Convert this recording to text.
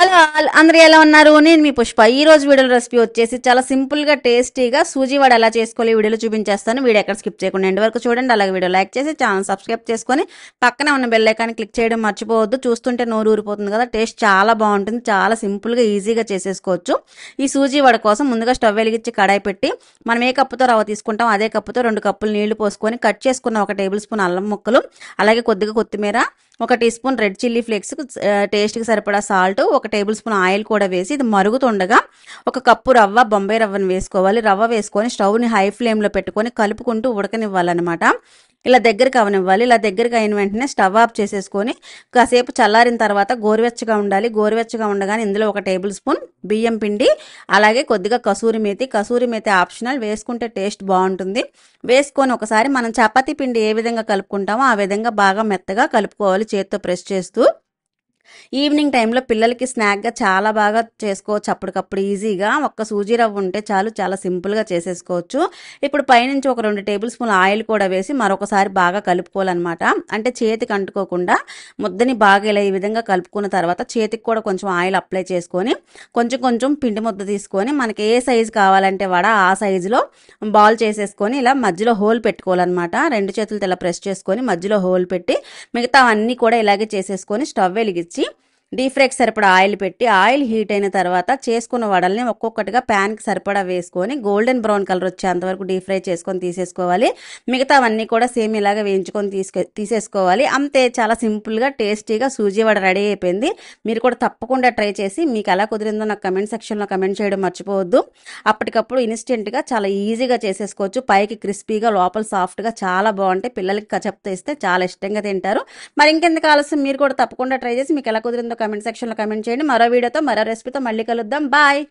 Hello అందరూ ఎలా ఉన్నారు? నేను మీ పుష్ప. ఈ రోజు వీడియోలో రెసిపీ వచ్చేసి చాలా సింపుల్గా టేస్టీగా సూజీ వడ ఎలా చేసుకోవాలి ఈ వీడియోలో చూపించేస్తాను. వీడియో ఎక్కడ స్కిప్ చేయకుండా ఎండ్ వరకు చూడండి. అలాగే వీడియో లైక్ చేసి ఛానల్ సబ్స్క్రైబ్ చేసుకొని పక్కనే ఉన్న బెల్ ఐకాన్ క్లిక్ చేయడం మర్చిపోవద్దు. చూస్తుంటే నోరు ఊరిపోతుంది కదా. టేస్ట్ చాలా బాగుంటుంది. చాలా సింపుల్గా ఈజీగా చేసేసుకోవచ్చు. ఈ సూజీ వడ కోసం ముందుగా స్టవ్ వెలిగించి కడాయి పెట్టి మనం ఏ కప్పుతో రవ్వ తీసుకుంటాం అదే కప్పుతో 2 కప్పులు నీళ్లు పోసుకొని కట్ చేసుకున్న 1 టేబుల్ స్పూన్ అల్లం ముక్కలు, అలాగే కొద్దిగా కొత్తిమీర, 1 teaspoon red chilli flakes, టేస్ట్కి సరిపడా సాల్ట్, 1 టేబుల్ స్పూన్ ఆయిల్ కూడా వేసి ఇది మరుగుతుండగా 1 కప్పు రవ్వ, బొంబాయి రవ్వను వేసుకోవాలి. రవ్వ వేసుకొని స్టవ్ని హై ఫ్లేమ్లో పెట్టుకొని కలుపుకుంటూ ఉడకనివ్వాలన్నమాట. ఇలా దగ్గరికి అవనివ్వాలి. ఇలా దగ్గరికి అయిన వెంటనే స్టవ్ ఆఫ్ చేసేసుకొని కాసేపు చల్లారిన తర్వాత గోరువెచ్చగా ఉండాలి. గోరువెచ్చగా ఉండగానే ఇందులో 1 టేబుల్ స్పూన్ బియ్యం పిండి, అలాగే కొద్దిగా కసూరి మేతి ఆప్షనల్, వేసుకుంటే టేస్ట్ బాగుంటుంది. వేసుకొని ఒకసారి మనం చపాతీ పిండి ఏ విధంగా కలుపుకుంటామో ఆ విధంగా బాగా మెత్తగా కలుపుకోవాలి చేత్తో ప్రెస్ చేస్తూ. ఈవినింగ్ టైంలో పిల్లలకి స్నాక్గా చాలా బాగా చేసుకోవచ్చు. అప్పటికప్పుడు ఈజీగా ఒక్క సూజీ రవ్వ ఉంటే చాలు, చాలా సింపుల్గా చేసేసుకోవచ్చు. ఇప్పుడు పైనుంచి 2 టేబుల్ స్పూన్ ఆయిల్ కూడా వేసి మరొకసారి బాగా కలుపుకోవాలన్నమాట. అంటే చేతికి అంటుకోకుండా ముద్దని బాగా ఇలా ఈ విధంగా కలుపుకున్న తర్వాత చేతికి కూడా కొంచెం ఆయిల్ అప్లై చేసుకొని కొంచెం కొంచెం పిండి ముద్ద తీసుకొని మనకి ఏ సైజు కావాలంటే వడ ఆ సైజులో బాల్ చేసేసుకొని ఇలా మధ్యలో హోల్ పెట్టుకోవాలన్నమాట. 2 చేతులతో ఇలా ప్రెస్ చేసుకొని మధ్యలో హోల్ పెట్టి మిగతా అన్నీ కూడా ఇలాగే చేసేసుకొని స్టవ్ వెలిగించి డీప్ ఫ్రైకి సరిపడా ఆయిల్ పెట్టి ఆయిల్ హీట్ అయిన తర్వాత చేసుకున్న వడల్ని ఒక్కొక్కటిగా ప్యాన్కి సరిపడా వేసుకొని గోల్డెన్ బ్రౌన్ కలర్ వచ్చేంతవరకు డీప్ ఫ్రై చేసుకొని తీసేసుకోవాలి. మిగతావన్నీ కూడా సేమ్ ఇలాగ వేయించుకొని తీసేసుకోవాలి. అంతే, చాలా సింపుల్గా టేస్టీగా సూజీ వడ రెడీ అయిపోయింది. మీరు కూడా తప్పకుండా ట్రై చేసి మీకు ఎలా కుదిరిందో నాకు కమెంట్ సెక్షన్లో కమెంట్ చేయడం మర్చిపోవద్దు. అప్పటికప్పుడు ఇన్స్టెంట్గా చాలా ఈజీగా చేసేసుకోవచ్చు. పైకి క్రిస్పీగా లోపల సాఫ్ట్గా చాలా బాగుంటాయి. పిల్లలకి కచప్తో ఇస్తే చాలా ఇష్టంగా తింటారు. మరి ఇంకెందుకు ఆలస్యం, మీరు కూడా తప్పకుండా ట్రై చేసి మీకు ఎలా కుదిరిందో కమెంట్ సెక్షన్లో కమెంట్ చేయండి. మరో వీడియోతో మరో రెసిపీతో మళ్ళీ కలుద్దాం. బాయ్.